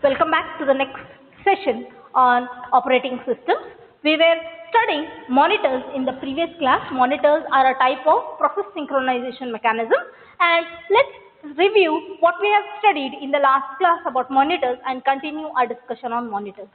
Welcome back to the next session on operating systems. We were studying monitors in the previous class. Monitors are a type of process synchronization mechanism, and let's review what we have studied in the last class about monitors and continue our discussion on monitors.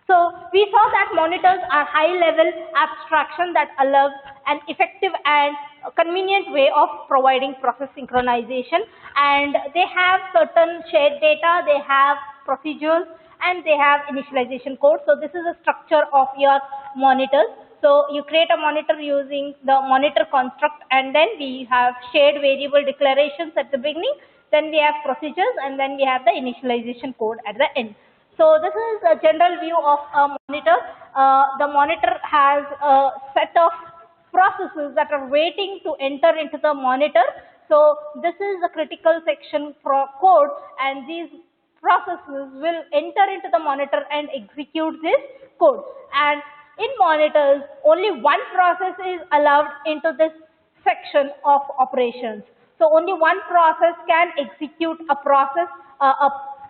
So we saw that monitors are high-level abstraction that allows an effective and convenient way of providing process synchronization, and they have certain shared data, they have procedures, and they have initialization code. So this is a structure of your monitors. So you create a monitor using the monitor construct, and then we have shared variable declarations at the beginning, then we have procedures, and then we have the initialization code at the end. So this is a general view of a monitor. The monitor has a set of processes that are waiting to enter into the monitor. So this is the critical section for code, and these processes will enter into the monitor and execute this code. And in monitors, only one process is allowed into this section of operations. So only one process can execute a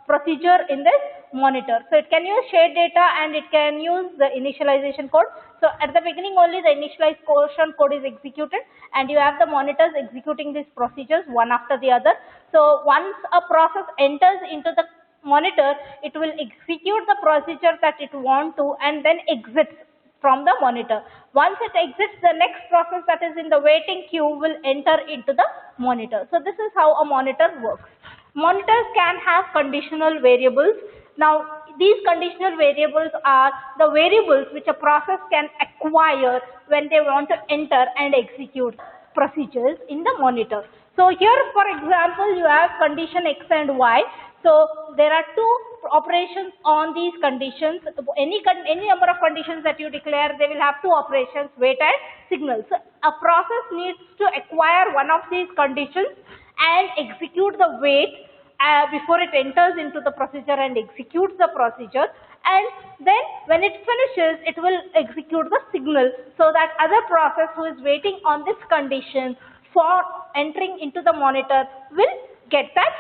procedure in this monitor. So it can use shared data and it can use the initialization code. So at the beginning only the initialization code is executed, and you have the monitors executing these procedures one after the other. So once a process enters into the monitor, it will execute the procedure that it wants to and then exits from the monitor. Once it exits, the next process that is in the waiting queue will enter into the monitor. So this is how a monitor works. Monitors can have conditional variables. Now, these conditional variables are the variables which a process can acquire when they want to enter and execute procedures in the monitor. So here, for example, you have condition X and Y. So there are two operations on these conditions. Any number of conditions that you declare, they will have two operations, wait and signal. So a process needs to acquire one of these conditions and execute the wait before it enters into the procedure and executes the procedure, and then when it finishes, it will execute the signal so that other process who is waiting on this condition for entering into the monitor will get that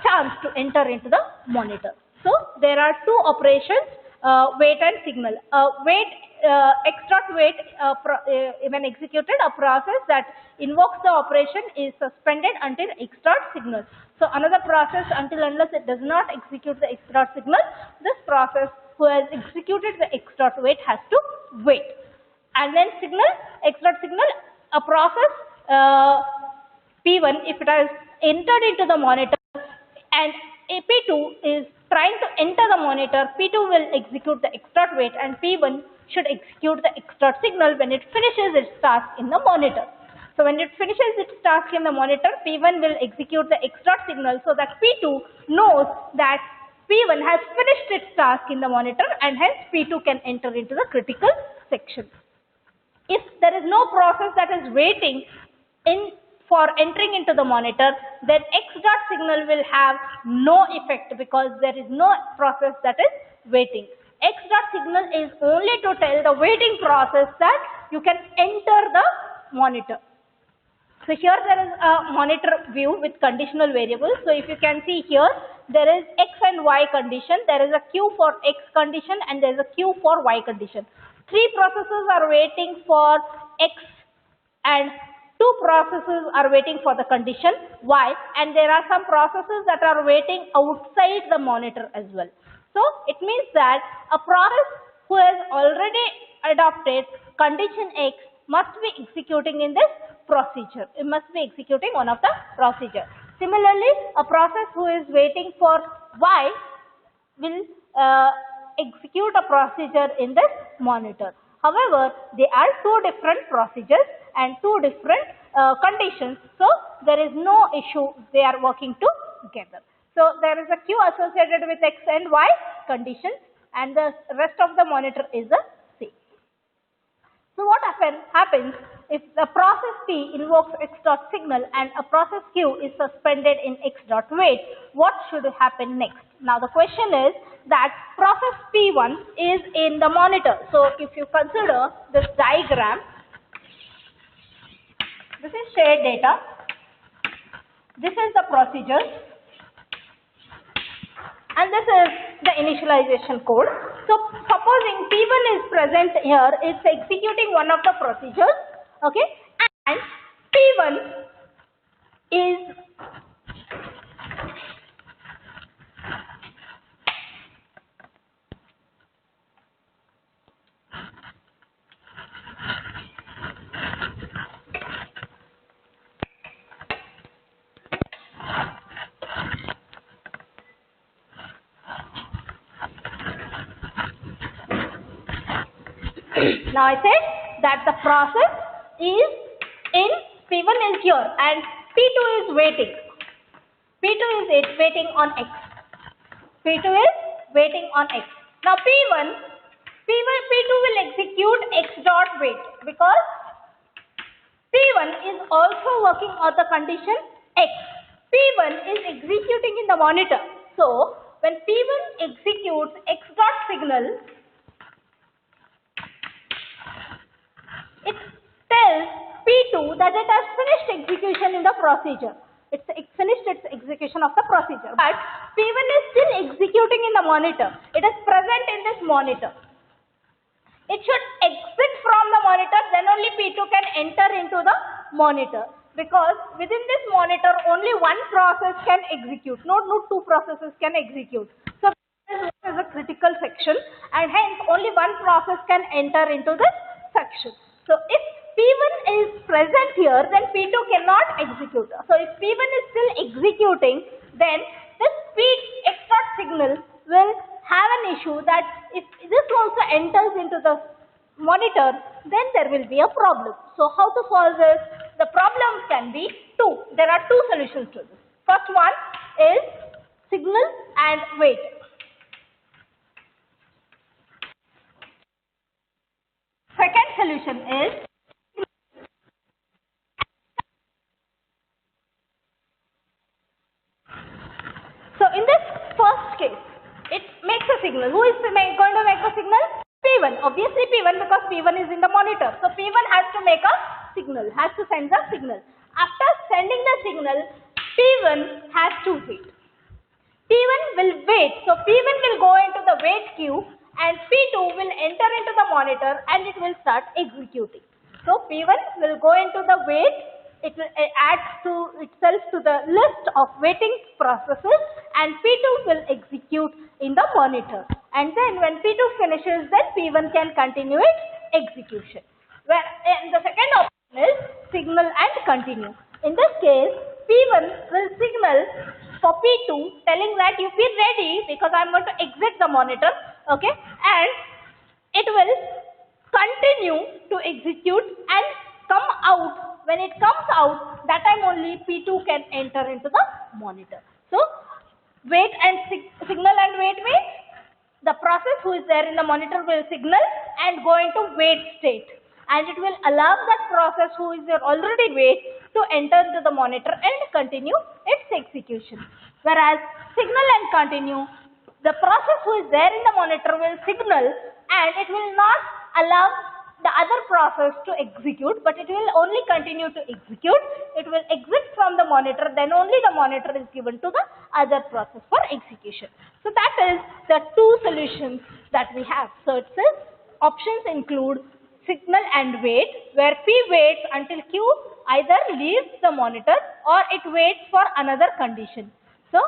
chance to enter into the monitor. So there are two operations, wait and signal. Extract wait when executed, a process that invokes the operation is suspended until extract signal. So another process, until unless it does not execute the extract signal, this process who has executed the extract wait has to wait. And then signal, extract signal, a process P1, if it has entered into the monitor and P2 is trying to enter the monitor, P2 will execute the extract wait and P1 should execute the extract signal when it finishes its task in the monitor. So when it finishes its task in the monitor, P1 will execute the extract signal so that P2 knows that P1 has finished its task in the monitor, and hence P2 can enter into the critical section. If there is no process that is waiting for entering into the monitor, then extract signal will have no effect because there is no process that is waiting. Extract signal is only to tell the waiting process that you can enter the monitor. So here there is a monitor view with conditional variables. So if you can see here, there is X and Y condition, there is a queue for X condition, and there is a queue for Y condition. Three processes are waiting for X and two processes are waiting for the condition Y, and there are some processes that are waiting outside the monitor as well. So it means that a process who has already adopted condition X must be executing in this procedure. It must be executing one of the procedure. Similarly, a process who is waiting for Y will execute a procedure in this monitor. However, they are two different procedures and two different conditions. So there is no issue, they are working together. So there is a queue associated with X and Y conditions, and the rest of the monitor is the same. So what happens if the process P invokes X dot signal and a process Q is suspended in X dot wait? What should happen next? Now the question is that process P1 is in the monitor. So if you consider this diagram, this is shared data, this is the procedure, and this is the initialization code. So supposing P1 is present here, it's executing one of the procedures, okay, and P1 is now I said that the process is in P1 is here and P2 is waiting. P2 is waiting on X. P2 is waiting on X. Now P2 will execute X dot wait because P1 is also working on the condition X. P1 is executing in the monitor. So when P1 executes X dot signal, it tells P2 that it has finished execution in the procedure. It's finished its execution of the procedure. But P1 is still executing in the monitor. It is present in this monitor. It should exit from the monitor, then only P2 can enter into the monitor. Because within this monitor, only one process can execute. No two processes can execute. So this is a critical section and hence only one process can enter into this section. So if P1 is present here, then P2 cannot execute. So if P1 is still executing, then this X dot signal will have an issue that if this also enters into the monitor, then there will be a problem. So how to solve this? The problems can be two. There are two solutions to this. First one is signal and wait. Second solution is so in this first case, it makes a signal. Who is going to make a signal? P1. Obviously P1 because P1 is in the monitor. So P1 has to make a signal, has to send the signal. After sending the signal, P1 has to wait. P1 will wait. So P1 will go into the wait queue and P2 will enter into the monitor and it will start executing. So P1 will go into the wait. It will add to itself to the list of waiting processes and P2 will execute in the monitor. And then when P2 finishes, then P1 can continue its execution. And the second option is signal and continue. In this case, P1 will signal for P2 telling that you be ready because I am going to exit the monitor, okay, and it will continue to execute and come out. When it comes out, that time only P2 can enter into the monitor. So wait and signal and wait. The process who is there in the monitor will signal and go into wait state, and it will allow that process who is there already wait to enter into the monitor and continue its execution. Whereas signal and continue, the process who is there in the monitor will signal and it will not allow the other process to execute, but it will only continue to execute. It will exit from the monitor, then only the monitor is given to the other process for execution. So that is the two solutions that we have. So it says options include signal and wait, where P waits until Q either leaves the monitor or it waits for another condition. So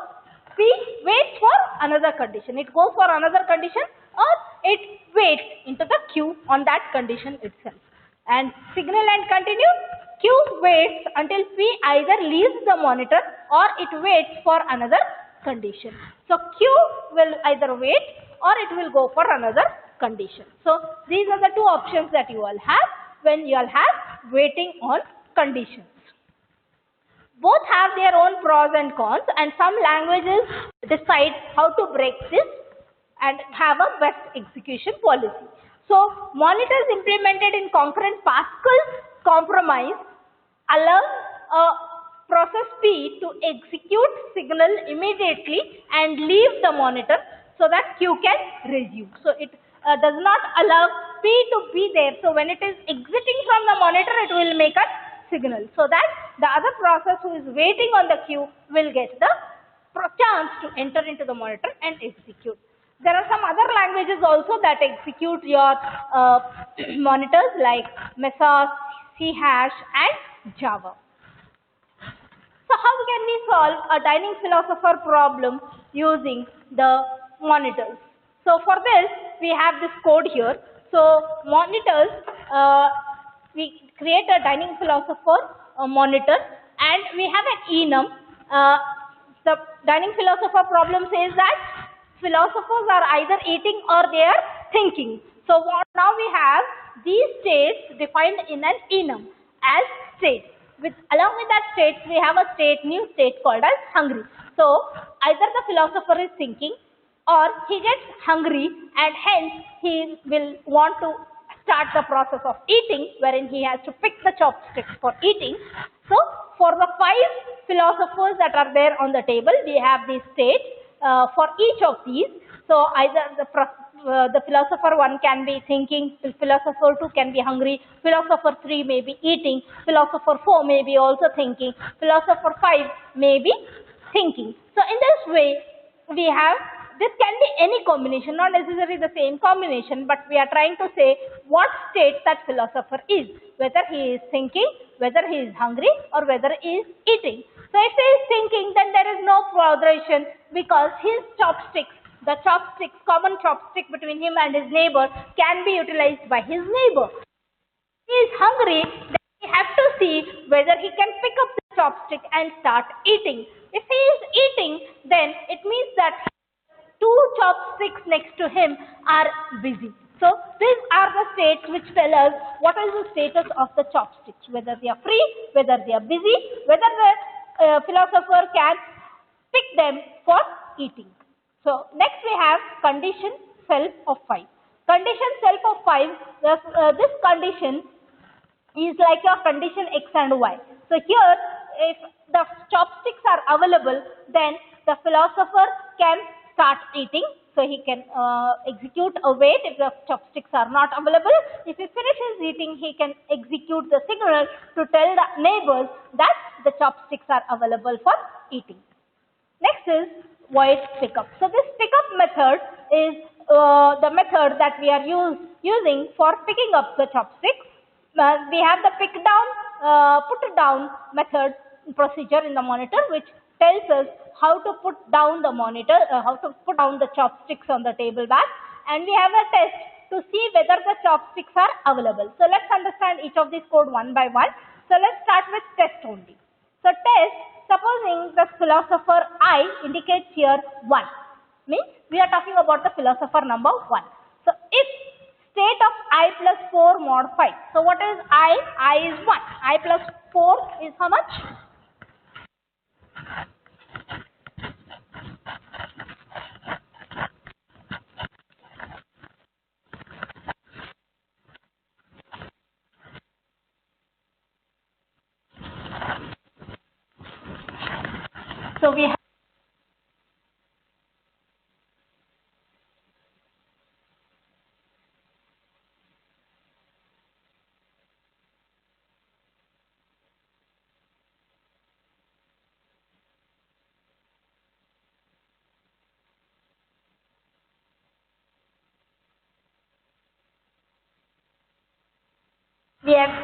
P waits for another condition. It goes for another condition or it waits into the queue on that condition itself. And signal and continue, Q waits until P either leaves the monitor or it waits for another condition. So Q will either wait or it will go for another condition. So these are the two options that you all have when you all have waiting on conditions. Both have their own pros and cons, and some languages decide how to break this and have a best execution policy. So monitors implemented in concurrent Pascal compromise allow a process P to execute signal immediately and leave the monitor so that Q can resume. So it does not allow P to be there. So when it is exiting from the monitor, it will make a signal so that the other process who is waiting on the queue will get the chance to enter into the monitor and execute. There are some other languages also that execute your monitors like Mesa, C#, and Java. So how can we solve a dining philosopher problem using the monitors? So for this, we have this code here. So monitors, we create a dining philosopher monitor, and we have an enum. The dining philosopher problem says that philosophers are either eating or they are thinking. So now we have these states defined in an enum as states. Along with that state, we have a new state called as hungry. So either the philosopher is thinking or he gets hungry, and hence he will want to start the process of eating, wherein he has to pick the chopsticks for eating. So for the 5 philosophers that are there on the table, we have these states for each of these. So either the philosopher 1 can be thinking, philosopher 2 can be hungry, philosopher 3 may be eating, philosopher 4 may be also thinking, philosopher 5 may be thinking. So in this way, we have, this can be any combination, not necessarily the same combination, but we are trying to say what state that philosopher is, whether he is thinking, whether he is hungry, or whether he is eating. So if he is thinking, then there is no botheration, because his chopsticks, the chopsticks, common chopstick between him and his neighbor, can be utilized by his neighbor. If he is hungry, then we have to see whether he can pick up the chopstick and start eating. If he is eating, then it means that 2 chopsticks next to him are busy. So these are the states which tell us what is the status of the chopsticks, whether they are free, whether they are busy, whether the philosopher can pick them for eating. So next we have condition self of 5. Condition self of 5, this condition is like a condition x and y. So here, if the chopsticks are available, then the philosopher can start eating. So he can execute a wait if the chopsticks are not available. If he finishes eating, he can execute the signal to tell the neighbors that the chopsticks are available for eating. Next is void pickup. So this pickup method is the method that we are using for picking up the chopsticks. We have the pick down, put down method procedure in the monitor, which tells us how to put down the monitor, how to put down the chopsticks on the table back, and we have a test to see whether the chopsticks are available. So let's understand each of these code one by one. So let's start with test only. So test, supposing the philosopher I indicates here 1, means we are talking about the philosopher number 1. So if state of I plus 4 mod 5. So what is I? I is 1. I plus 4 is how much? So we have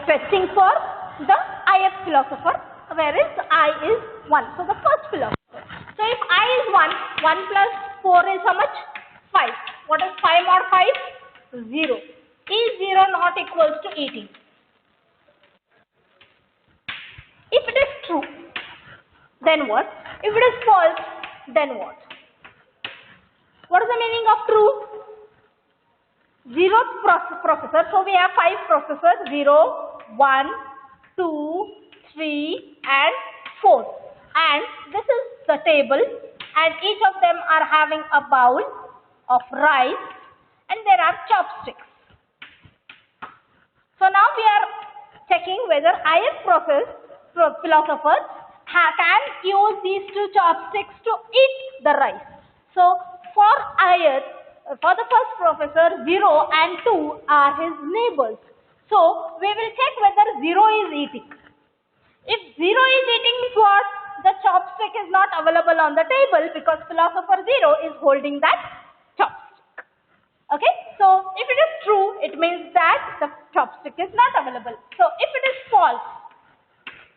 testing for the ith philosopher, whereas I is 1. So the first philosopher. So if I is 1, 1 plus 4 is how much? 5. What is 5 mod 5? 0. Is 0 not equals to 18? If it is true, then what? If it is false, then what? What is the meaning of true? 0th processor. So we have 5 processors: 0, 1, 2, 3, and 4. And this is the table, and each of them are having a bowl of rice, and there are chopsticks. So now we are checking whether ith philosopher can use these 2 chopsticks to eat the rice. So for the first professor, 0 and 2 are his neighbors. So we will check whether 0 is eating. If 0 is eating, means what? the chopstick is not available on the table because philosopher 0 is holding that chopstick. Okay, so if it is true, it means that the chopstick is not available. So if it is false,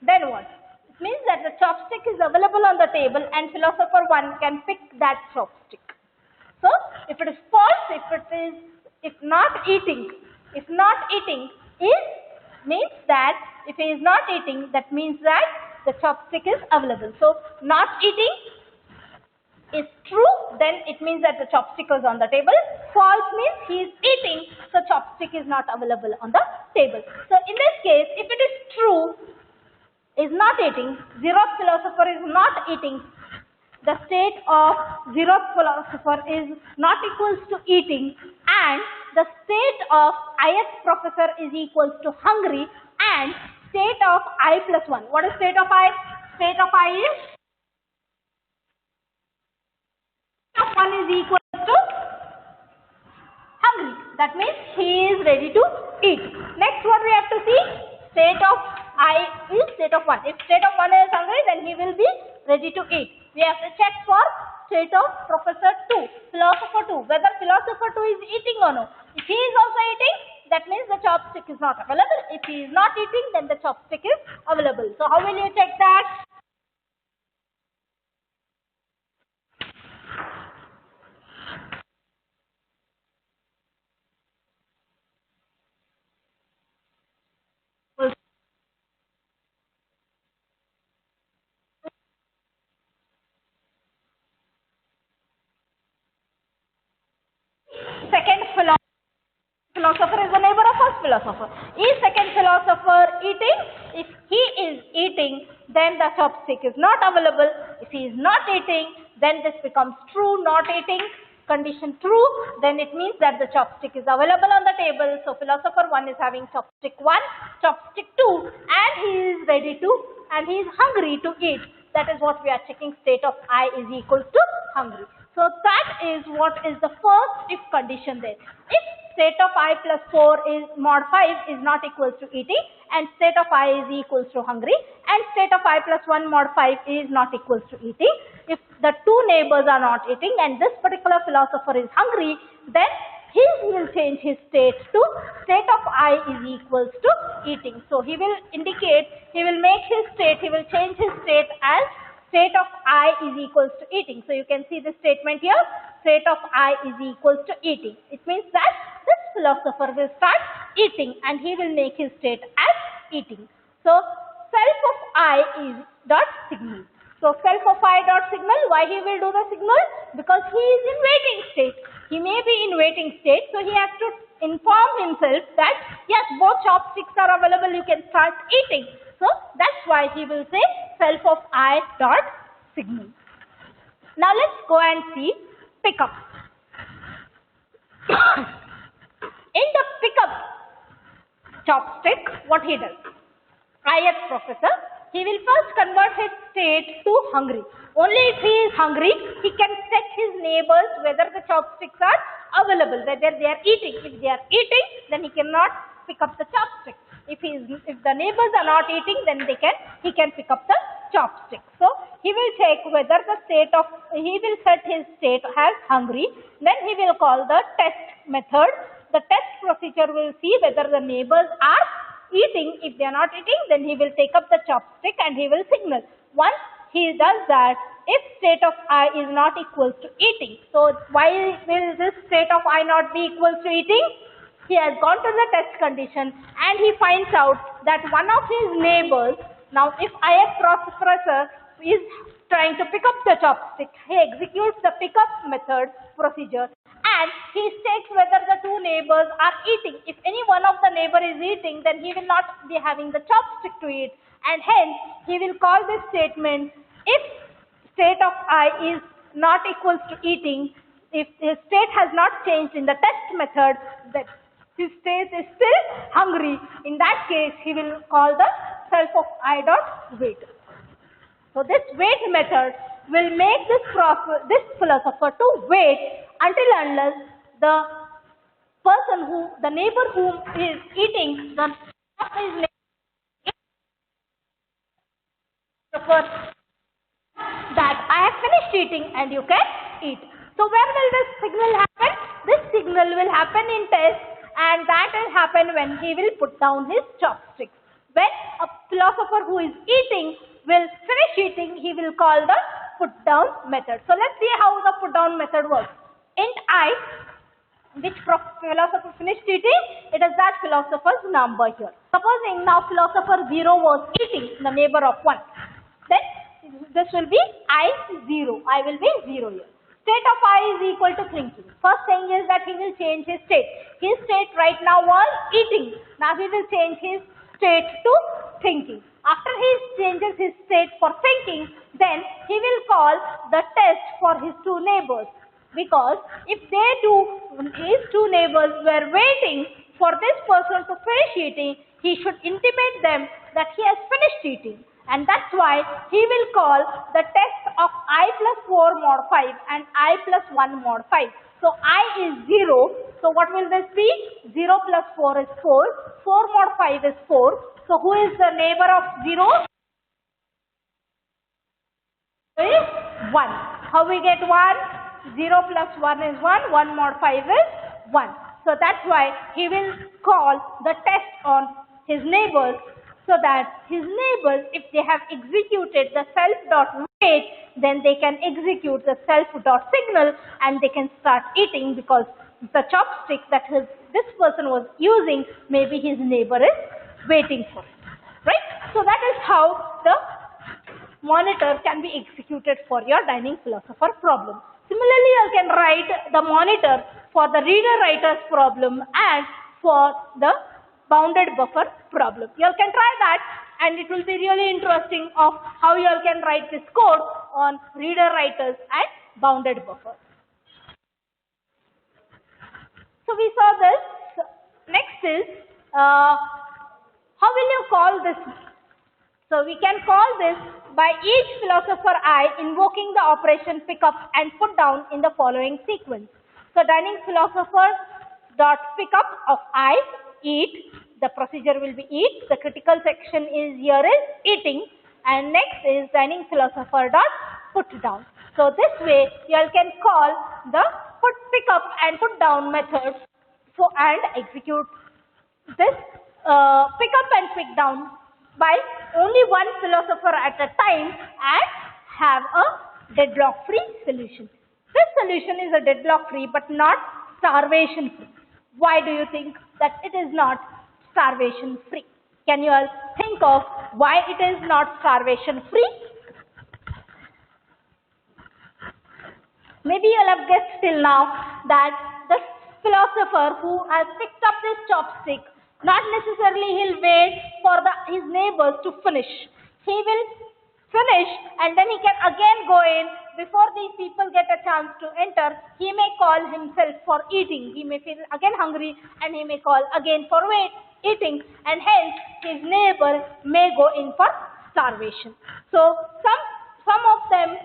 then what? It means that the chopstick is available on the table and philosopher 1 can pick that chopstick. So if it is false, if not eating is means that if he is not eating, that means that the chopstick is available. So not eating is true, then it means that the chopstick is on the table. False means he is eating, so chopstick is not available on the table. So in this case, if it is true, is not eating, 0th philosopher is not eating, the state of 0th philosopher is not equals to eating, and the state of ith professor is equals to hungry, and state of I plus 1. What is state of I? State of I is state of 1 is equal to hungry. That means he is ready to eat. Next, what we have to see? State of I is state of 1. If state of 1 is hungry, then he will be ready to eat. We have to check for state of professor 2, philosopher 2, whether philosopher 2 is eating or no. If he is also eating, that means the chopstick is not available. If he is not eating, then the chopstick is available. So how will you check that? Second philosopher is the neighbor of first philosopher. Is second philosopher eating? If he is eating, then the chopstick is not available. If he is not eating, then this becomes true. Not eating, condition true, then it means that the chopstick is available on the table. So philosopher 1 is having chopstick 1, chopstick 2, and he is ready to, and he is hungry to eat. That is what we are checking. State of I is equals to hungry. So that is what is the first if condition there. If state of I plus 4 is mod 5 is not equals to eating, and state of I is equals to hungry, and state of I plus 1 mod 5 is not equals to eating. If the two neighbors are not eating and this particular philosopher is hungry, then he will change his state to state of I is equals to eating. So he will indicate, he will make his state, he will change his state as state of I is equals to eating. So you can see the statement here, state of I is equals to eating. It means that this philosopher will start eating and he will make his state as eating. So self of I is dot signal. So self of I dot signal, why he will do the signal? Because he is in waiting state. He may be in waiting state, so he has to inform himself that yes, both chopsticks are available, you can start eating. So that's why he will say self of I dot signal. Now let's go and see pickup. In the pickup chopstick, what he does? ith professor, he will first convert his state to hungry. Only if he is hungry, he can check his neighbors whether the chopsticks are available, whether they are eating. If they are eating, then he cannot pick up the chopstick. If the neighbors are not eating, then he can pick up the chopstick. So he will check whether the state of, he will set his state as hungry. Then he will call the test method. The test procedure will see whether the neighbors are eating. If they are not eating, then he will take up the chopstick and he will signal. Once he does that, if state of I is not equals to eating, so why will this state of I not be equals to eating? He has gone to the test condition and he finds out that one of his neighbors, now if ith professor is trying to pick up the chopstick, he executes the pickup method procedure and he checks whether the two neighbors are eating. If any one of the neighbor is eating, then he will not be having the chopstick to eat, and hence he will call this statement, if state of I is not equals to eating, if his state has not changed in the test method, that his state is still hungry, in that case he will call the self of I dot wait. So this wait method will make this philosopher to wait until unless the person the neighbor whom is eating, the that I have finished eating and you can eat. So where will this signal happen? This signal will happen in test, and that will happen when he will put down his chopsticks. When a philosopher who is eating will finish eating, he will call the put down method. So let's see how the put down method works. Int I, which philosopher finished eating, it is that philosopher's number here. Supposing now philosopher 0 was eating, the neighbor of 1. Then this will be I0. I will be 0 here. State of I is equal to thinking. First thing is that he will change his state. His state right now was eating. Now he will change his state to thinking. After he changes his state for thinking, then he will call the test for his 2 neighbors. Because if his 2 neighbors were waiting for this person to finish eating, he should intimate them that he has finished eating. And that's why he will call the test of I plus 4 mod 5 and I plus 1 mod 5. So I is 0. So what will this be? 0 plus 4 is 4. 4 mod 5 is 4. So who is the neighbor of 0? Is 1. How we get 1? 0 plus 1 is 1. 1 mod 5 is 1. So that's why he will call the test on his neighbors, so that his neighbors, if they have executed the self.wait, then they can execute the self.signal and they can start eating, because the chopstick that this person was using, maybe his neighbor is waiting for it. Right? So that is how the monitor can be executed for your dining philosopher problem. Similarly, you can write the monitor for the reader-writer's problem and for the bounded buffer problem. You all can try that, and it will be really interesting of how you all can write this code on reader writers and bounded buffer. So we saw this. Next is how will you call this? So we can call this by each philosopher I invoking the operation pickup and put down in the following sequence. So dining philosopher dot pickup of I, eat. The procedure will be eat. The critical section is here is eating, and next is dining philosopher dot put down. So this way you all can call the pick up and put down methods and execute this pick up and pick down by only one philosopher at a time and have a deadlock free solution. This solution is a deadlock free but not starvation free. Why do you think that it is not starvation free? Can you all think of why it is not starvation free? Maybe you will have guessed till now that the philosopher who has picked up this chopstick, not necessarily he'll wait for his neighbors to finish. He will finish and then he can again go in. Before these people get a chance to enter, he may call himself for eating. He may feel again hungry and he may call again for eating, and hence his neighbor may go in for starvation. So some of them,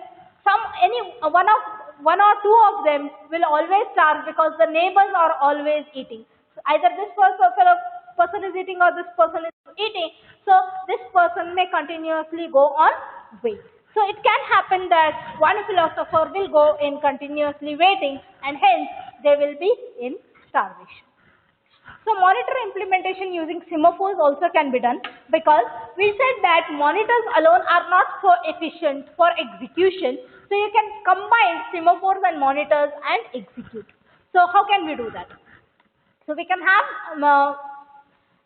one or two of them will always starve because the neighbors are always eating. So either this person is eating or this person is eating. So this person may continuously go on wait. So it can happen that one philosopher will go in continuously waiting and hence they will be in starvation. So monitor implementation using semaphores also can be done, because we said that monitors alone are not so efficient for execution. So you can combine semaphores and monitors and execute. So how can we do that? So we can have,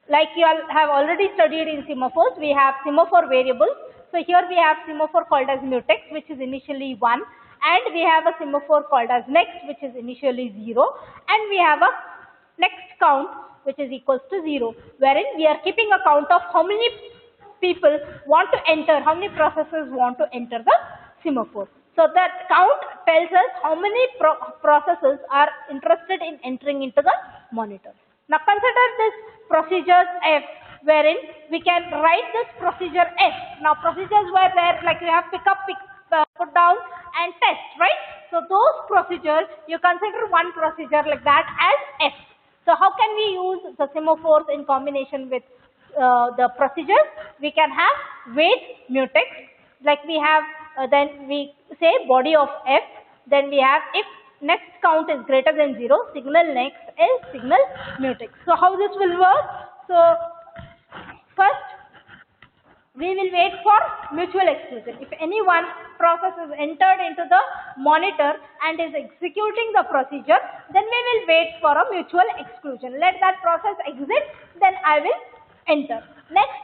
like you all have already studied in semaphores, we have semaphore variables. So here we have semaphore called as mutex, which is initially 1, and we have a semaphore called as next, which is initially 0, and we have a next count, which is equals to 0, wherein we are keeping a count of how many people want to enter, how many processes want to enter the semaphore. So that count tells us how many processes are interested in entering into the monitor. Now consider this procedure F, wherein we can write this procedure F. Now procedures were there, like we have pick up, put down and test, right? So those procedures, you consider one procedure like that as F. So how can we use the semaphores in combination with the procedures? We can have wait mutex, like we have then we say body of F, then we have if next count is greater than 0, signal next is signal mutex. So how this will work? So first we will wait for mutual exclusion. If any one process is entered into the monitor and is executing the procedure, then we will wait for a mutual exclusion. Let that process exit, then I will enter. Next,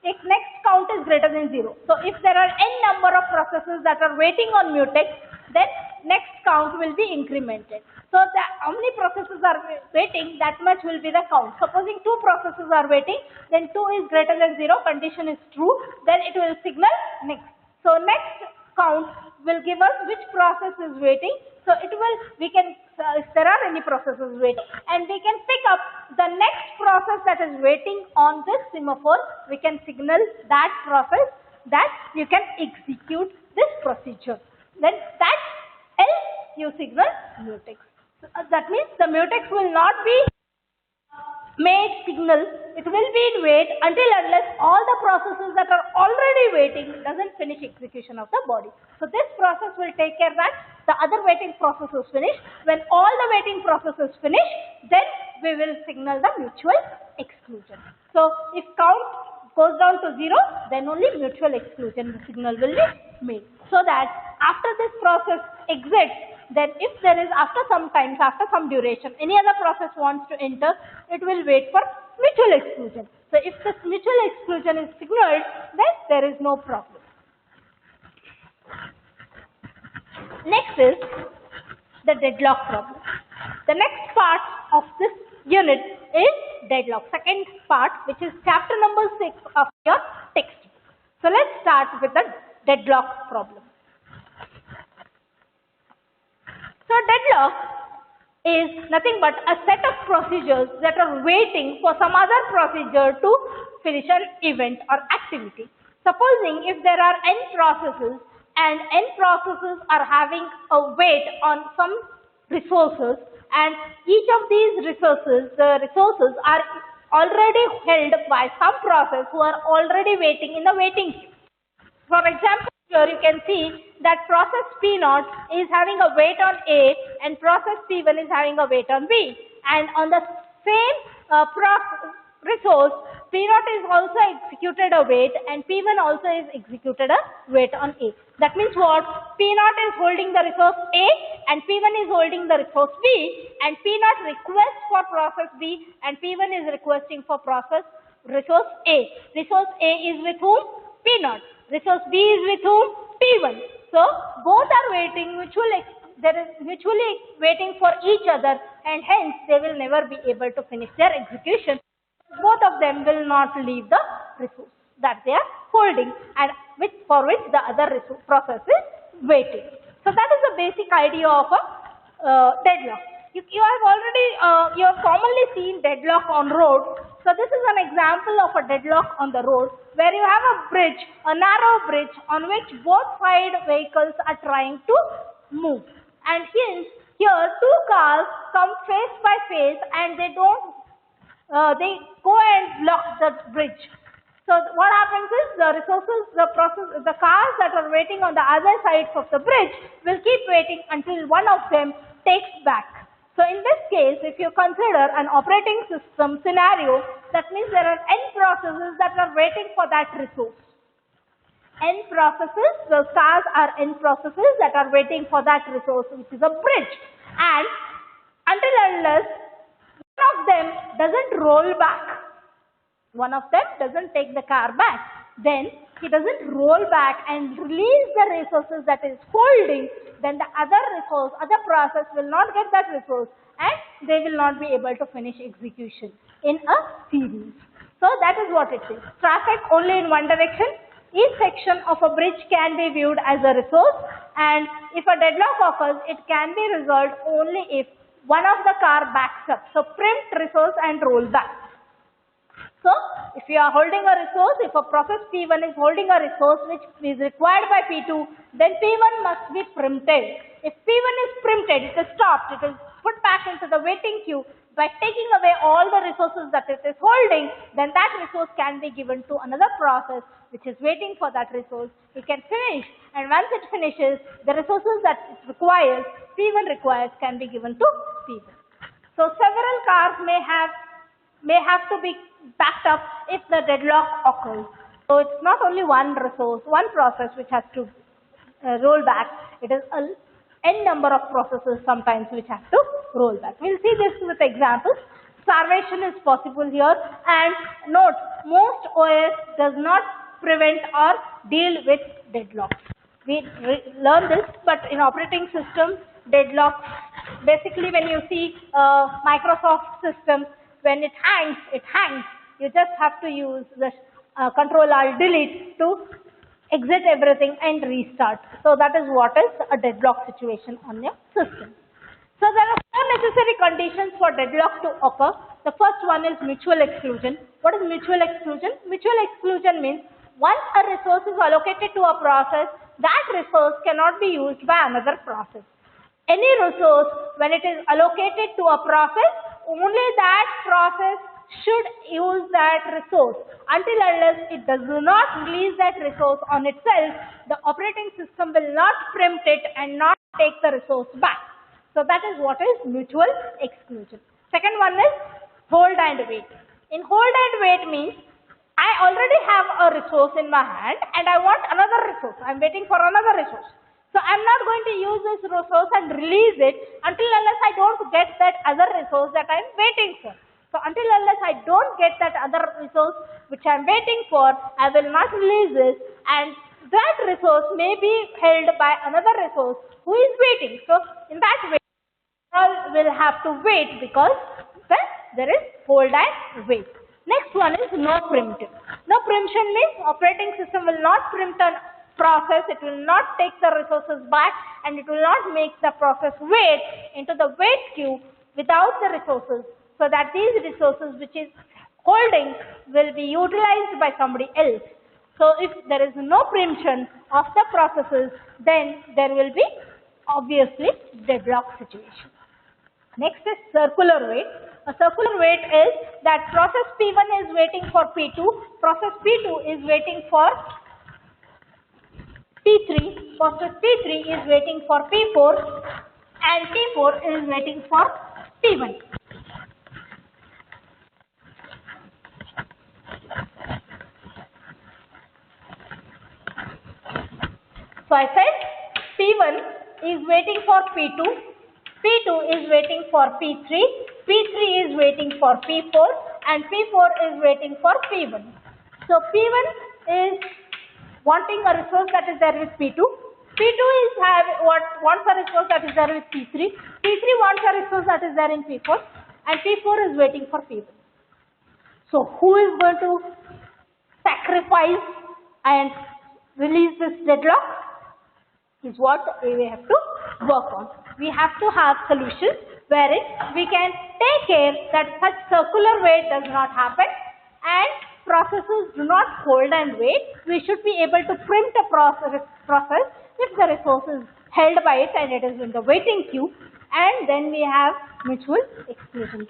if next count is greater than 0. So if there are n number of processes that are waiting on mutex, then next count will be incremented. So how many processes are waiting, that much will be the count. Supposing 2 processes are waiting, then 2 is greater than 0, condition is true, then it will signal next. So next count will give us which process is waiting. So it will, we can, if there are any processes waiting, and we can pick up the next process that is waiting on this semaphore, we can signal that process that you can execute this procedure. Then that else you signal mutex. So, that means the mutex will not be made signal, it will be in wait until unless all the processes that are already waiting doesn't finish execution of the body. So this process will take care that the other waiting process is finished. When all the waiting processes finish, then we will signal the mutual exclusion. So if count goes down to 0, then only mutual exclusion signal will be made. So that after this process exits, then if there is after some time, after some duration, any other process wants to enter, it will wait for mutual exclusion. So if this mutual exclusion is signaled, then there is no problem. Next is the deadlock problem. The next part of this unit is deadlock. Second part, which is chapter number 6 of your text. So let's start with the deadlock problem. So deadlock is nothing but a set of procedures that are waiting for some other procedure to finish an event or activity. Supposing if there are n processes and n processes are having a wait on some resources, and each of these resources, the resources are already held by some process who are already waiting in the waiting queue. For example, here you can see that process P0 is having a wait on A and process P1 is having a wait on B. And on the same resource, P0 is also executed a wait and P1 also is executed a wait on A. That means what? P0 is holding the resource A and P1 is holding the resource B, and P0 requests for process B and P1 is requesting for resource A. Resource A is with whom? P0. Resource B is with whom? P1. So both are waiting mutually waiting for each other, and hence they will never be able to finish their execution. Both of them will not leave the resource that they are holding, and for which the other process is waiting. So that is the basic idea of a deadlock. You have commonly seen deadlock on road. So this is an example of a deadlock on the road where you have a bridge, a narrow bridge on which both side vehicles are trying to move. And here 2 cars come face by face and they go and block the bridge. So what happens is the cars that are waiting on the other sides of the bridge will keep waiting until one of them takes back. So in this case, if you consider an operating system scenario, that means there are n processes that are waiting for that resource. N processes, the cars are n processes that are waiting for that resource, which is a bridge. And until unless one of them doesn't roll back, one of them doesn't take the car back, then he doesn't roll back and release the resources that is holding, then the other process will not get that resource and they will not be able to finish execution in a series. So that is what it is. Traffic only in one direction. Each section of a bridge can be viewed as a resource, and if a deadlock occurs, it can be resolved only if one of the car backs up. So preempt resource and roll back. So if you are holding a resource, if a process P1 is holding a resource which is required by P2, then P1 must be preempted. If P1 is preempted, it is stopped, it is put back into the waiting queue. By taking away all the resources that it is holding, then that resource can be given to another process which is waiting for that resource. It can finish and once it finishes, the resources that it requires, P1 requires, can be given to P1. So several cars may have to be backed up if the deadlock occurs. So it's not only one resource, one process which has to roll back. It is a n number of processes sometimes which have to roll back. We'll see this with examples. Starvation is possible here, and note, most OS does not prevent or deal with deadlocks. We learn this, but in operating systems, deadlocks, basically when you see Microsoft systems, when it hangs. You just have to use the Control-Alt-Delete to exit everything and restart. So that is what is a deadlock situation on your system. So there are four necessary conditions for deadlock to occur. The first one is mutual exclusion. What is mutual exclusion? Mutual exclusion means once a resource is allocated to a process, that resource cannot be used by another process. Any resource, when it is allocated to a process, only that process should use that resource. Until unless it does not release that resource on itself, the operating system will not preempt it and not take the resource back. So that is what is mutual exclusion. Second one is hold and wait. In hold and wait means I already have a resource in my hand and I want another resource. I am waiting for another resource. So I am not going to use this resource and release it until unless I don't get that other resource that I am waiting for. So until unless I don't get that other resource which I am waiting for, I will not release this, and that resource may be held by another resource who is waiting. So in that way, all will have to wait because there is hold and wait. Next one is no preemptive. No preemption means operating system will not preempt a process, it will not take the resources back, and it will not make the process wait into the wait queue without the resources, so that these resources which is holding will be utilized by somebody else. So if there is no preemption of the processes, then there will be obviously deadlock situation. Next is circular wait. A circular wait is that process P1 is waiting for P2, process P2 is waiting for P3, process P3 is waiting for P4, and P4 is waiting for P1. So I said P1 is waiting for P2, P2 is waiting for P3, P3 is waiting for P4, and P4 is waiting for P1. So P1 is wanting a resource that is there with P2, P2 is wants a resource that is there with P3, P3 wants a resource that is there in P4, and P4 is waiting for P1. So who is going to sacrifice and release this deadlock is what we have to work on. We have to have solutions wherein we can take care that such circular wait does not happen and processes do not hold and wait. We should be able to preempt a process if the resource is held by it and it is in the waiting queue, and then we have mutual exclusion.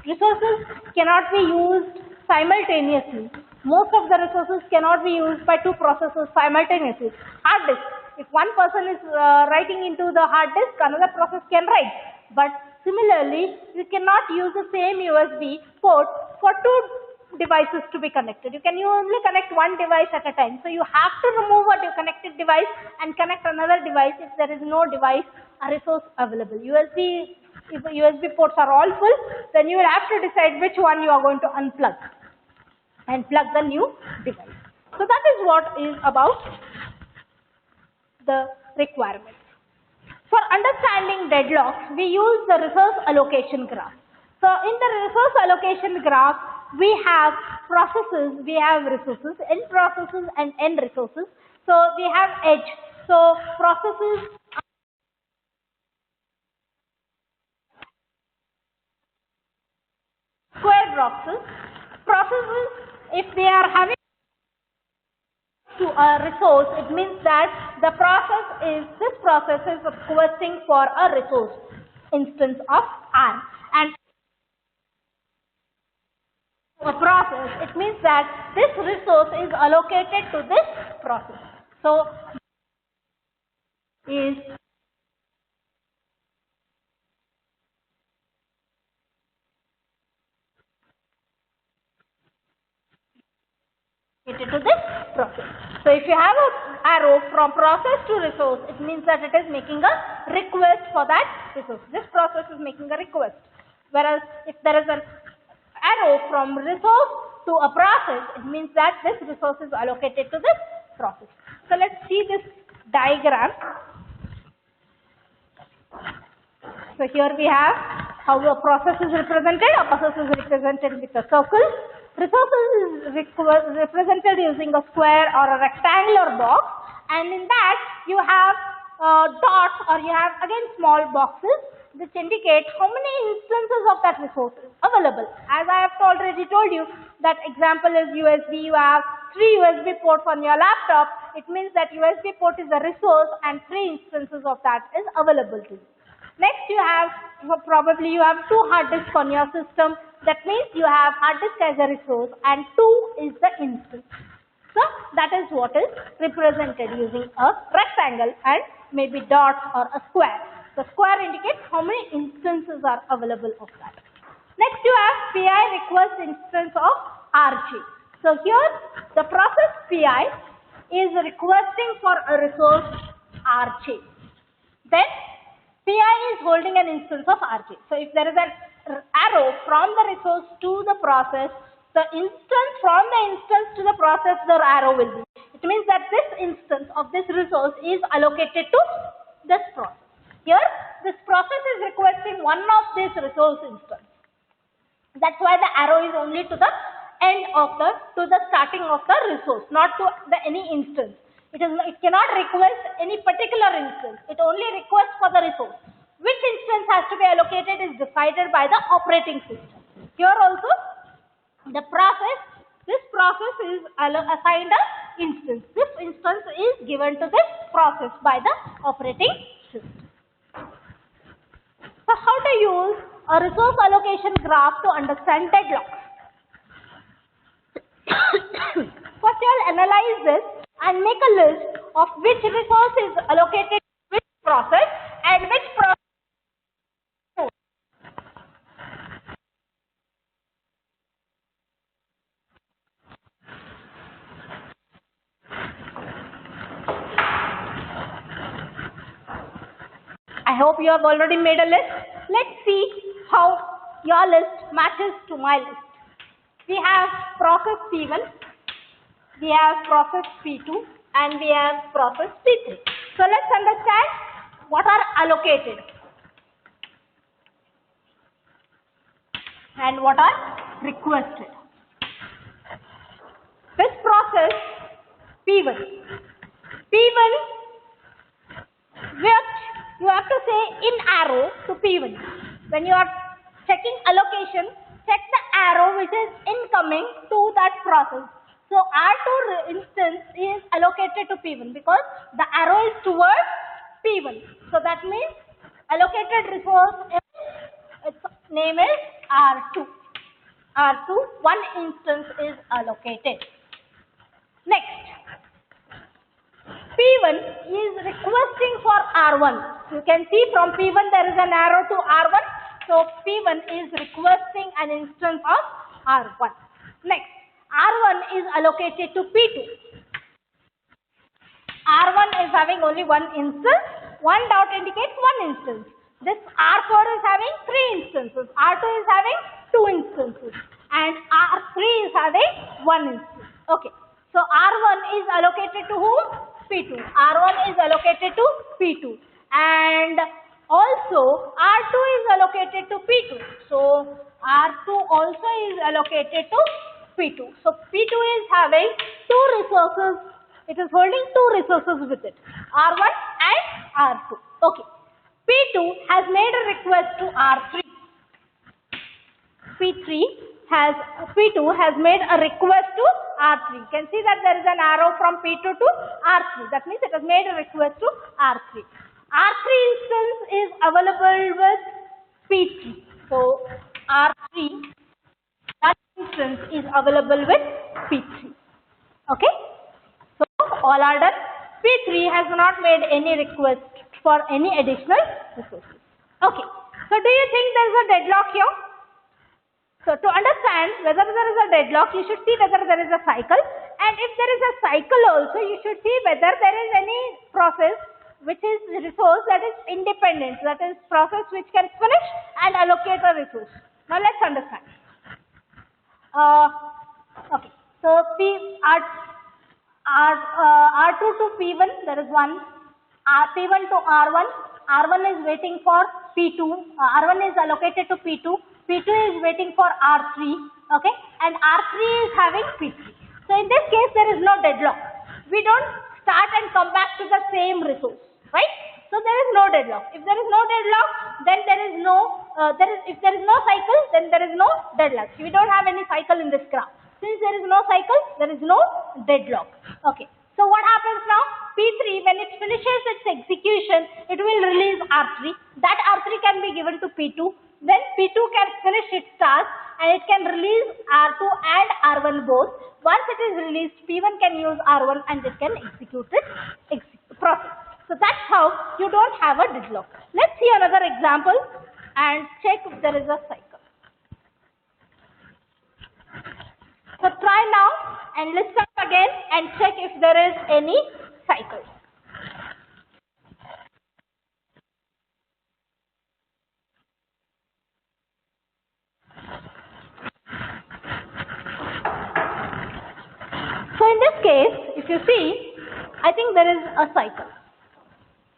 Resources cannot be used simultaneously. Most of the resources cannot be used by two processes simultaneously. Hard disk. If one person is writing into the hard disk, another process can write. But similarly, you cannot use the same USB port for two devices to be connected. You can only connect one device at a time. So you have to remove a connected device and connect another device if there is no device or resource available. If the USB ports are all full, then you will have to decide which one you are going to unplug and plug the new device. So that is what is about the requirements. For understanding deadlocks, we use the resource allocation graph. So in the resource allocation graph, we have processes, we have resources, n processes and n resources. So we have edge. So processes square boxes. Processes, if they are having to a resource, it means that this process is requesting for a resource instance of R, and a process, it means that this resource is allocated to this process. So is related to this process. So if you have an arrow from process to resource, it means that it is making a request for that resource. This process is making a request. Whereas if there is an arrow from resource to a process, it means that this resource is allocated to this process. So let's see this diagram. So here we have how a process is represented. A process is represented with a circle. Resources is represented using a square or a rectangular box, and in that you have dots, or you have again small boxes which indicate how many instances of that resource is available. As I have already told you, that example is USB. You have 3 USB ports on your laptop. It means that USB port is a resource and 3 instances of that is available to you. Next you have, probably you have 2 hard disks on your system. That means you have hard disk as a resource and 2 is the instance. So that is what is represented using a rectangle and maybe dots or a square. The square indicates how many instances are available of that. Next you have PI request instance of RJ. So here the process PI is requesting for a resource RJ. Then PI is holding an instance of RJ. So if there is an arrow from the resource to the process, the instance from the instance to the process, the arrow will be. It means that this instance of this resource is allocated to this process. Here, this process is requesting one of this resource instance. That's why the arrow is only to the end of to the starting of the resource, not to any instance. It cannot request any particular instance. It only requests for the resource. Which instance has to be allocated is decided by the operating system. Here also, this process is assigned an instance. This instance is given to this process by the operating system. So how to use a resource allocation graph to understand deadlocks? First you will analyze this and make a list of which resource is allocated to which process and which process. I hope you have already made a list. Let's see how your list matches to my list. We have process P1, we have process P2, and we have process P3. So let's understand what are allocated and what are requested. This process P1, which you have to say in arrow to P1. When you are checking allocation, check the arrow which is incoming to that process. So R2 instance is allocated to P1 because the arrow is towards P1. So that means allocated resource, its name is R2. R2, one instance is allocated. Next, P1 is requesting for R1. You can see from P1 there is an arrow to R1. So P1 is requesting an instance of R1. Next, R1 is allocated to P2. R1 is having only one instance. One dot indicates one instance. This R4 is having 3 instances. R2 is having 2 instances. And R3 is having 1 instance. Okay. So R1 is allocated to whom? P2. R1 is allocated to P2. And also R2 is allocated to P2. So R2 also is allocated to P2. So P2 is having 2 resources. It is holding 2 resources with it. R1 and R2. Okay. P2 has made a request to R3. P2 has made a request to R3. You can see that there is an arrow from P2 to R3. That means it has made a request to R3. R3 instance is available with P3. So R3, that instance is available with P3. Okay. So all are done. P3 has not made any request for any additional resources. Okay, so do you think there is a deadlock here? So to understand whether there is a deadlock, you should see whether there is a cycle, and if there is a cycle also, you should see whether there is any process which is resource that is independent, that is process which can finish and allocate a resource. Now let's understand. Okay, so R2 to P1, there is one. P1 to R1. R1 is waiting for P2. R1 is allocated to P2. P2 is waiting for R3. Okay, and R3 is having P3. So in this case, there is no deadlock. We don't start and come back to the same resource, right? So there is no deadlock. If there is no deadlock, then there is no. If there is no cycle, then there is no deadlock. We don't have any cycle in this graph. Since there is no cycle, there is no deadlock. Okay. So what happens now? P3, when it finishes its execution, it will release R3. That R3 can be given to P2. Then P2 can finish its task and it can release R2 and R1 both. Once it is released, P1 can use R1 and it can execute its process. So that's how you don't have a deadlock. Let's see another example and check if there is a cycle. So try now and listen again and check if there is any cycle. So in this case, if you see, I think there is a cycle.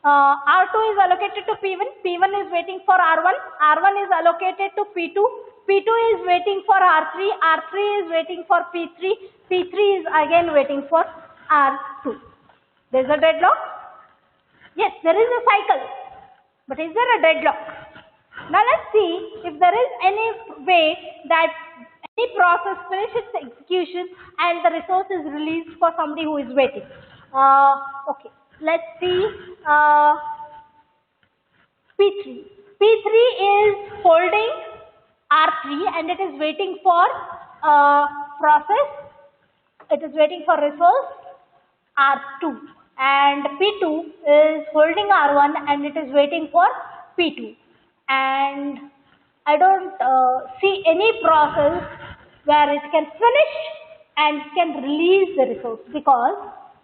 R2 is allocated to P1, P1 is waiting for R1, R1 is allocated to P2, P2 is waiting for R3, R3 is waiting for P3, P3 is again waiting for R2. There is a deadlock? Yes, there is a cycle. But is there a deadlock? Now let's see if there is any way that any process finishes the execution and the resource is released for somebody who is waiting. Okay, let's see P3. P3 is holding R3 and it is waiting for process. It is waiting for resource R2. And P2 is holding R1 and it is waiting for P2. And I don't see any process where it can finish and can release the resource because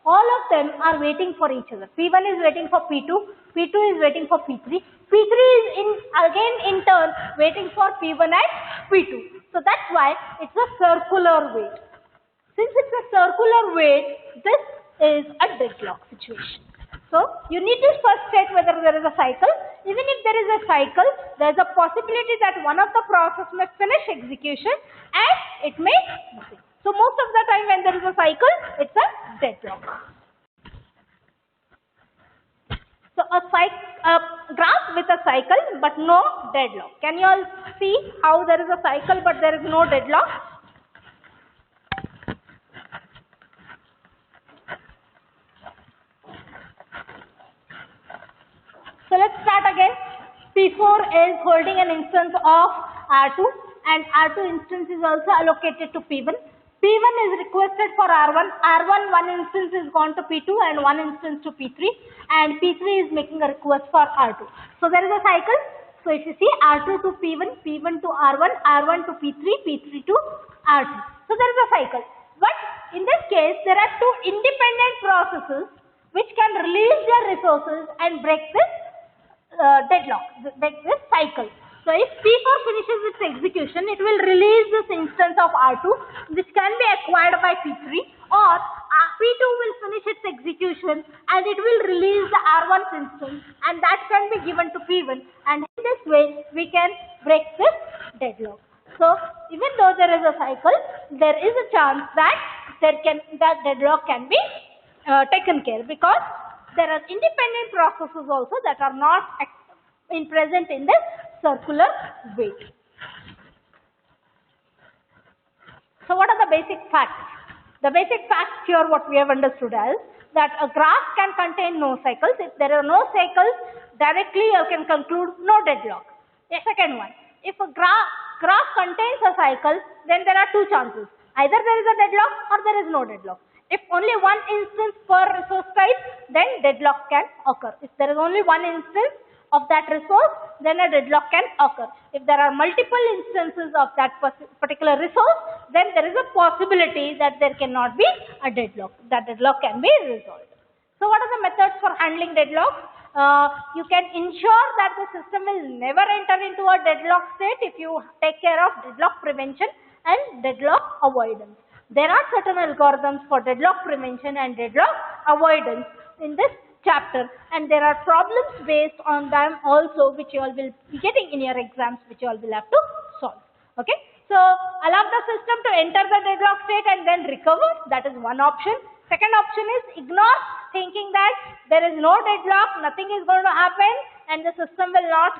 all of them are waiting for each other. P1 is waiting for P2, P2 is waiting for P3, P3 is again in turn waiting for P1 and P2. So that's why it's a circular wait. Since it's a circular wait, this is a deadlock situation. So you need to first check whether there is a cycle. Even if there is a cycle, there is a possibility that one of the process may finish execution and it may nothing. So most of the time when there is a cycle, it's a deadlock. So a graph with a cycle but no deadlock. Can you all see how there is a cycle but there is no deadlock? So let's start again. P4 is holding an instance of R2 and R2 instance is also allocated to P1. P1 is requested for R1. R1 one instance is gone to P2 and one instance to P3 and P3 is making a request for R2. So there is a cycle. So if you see R2 to P1, P1 to R1, R1 to P3, P3 to R2. So there is a cycle. But in this case, there are two independent processes which can release their resources and break this deadlock, break this cycle. So if P4 finishes its execution, it will release this instance of R2 which can be acquired by P3, or P2 will finish its execution and it will release the R1 instance and that can be given to P1, and in this way we can break this deadlock. So even though there is a cycle, there is a chance that that deadlock can be taken care because there are independent processes also that are not present in this circular wait. So what are the basic facts? The basic facts here what we have understood is that a graph can contain no cycles. If there are no cycles, directly you can conclude no deadlock. The second one, if a graph contains a cycle, then there are two chances. Either there is a deadlock or there is no deadlock. If only one instance per resource type, then deadlock can occur. If there is only one instance of that resource, then a deadlock can occur. If there are multiple instances of that particular resource, then there is a possibility that there cannot be a deadlock. That deadlock can be resolved. So what are the methods for handling deadlock? You can ensure that the system will never enter into a deadlock state if you take care of deadlock prevention and deadlock avoidance. There are certain algorithms for deadlock prevention and deadlock avoidance in this chapter, and there are problems based on them also, which you all will be getting in your exams, which you all will have to solve. Okay, so allow the system to enter the deadlock state and then recover. That is one option. Second option is ignore, thinking that there is no deadlock, nothing is going to happen, and the system will not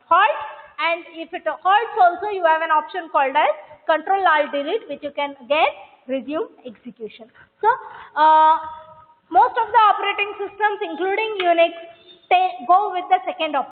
halt. And if it halts also, you have an option called as Control-Alt-Delete, which you can again resume execution. So most of the operating systems, including Unix, go with the second option.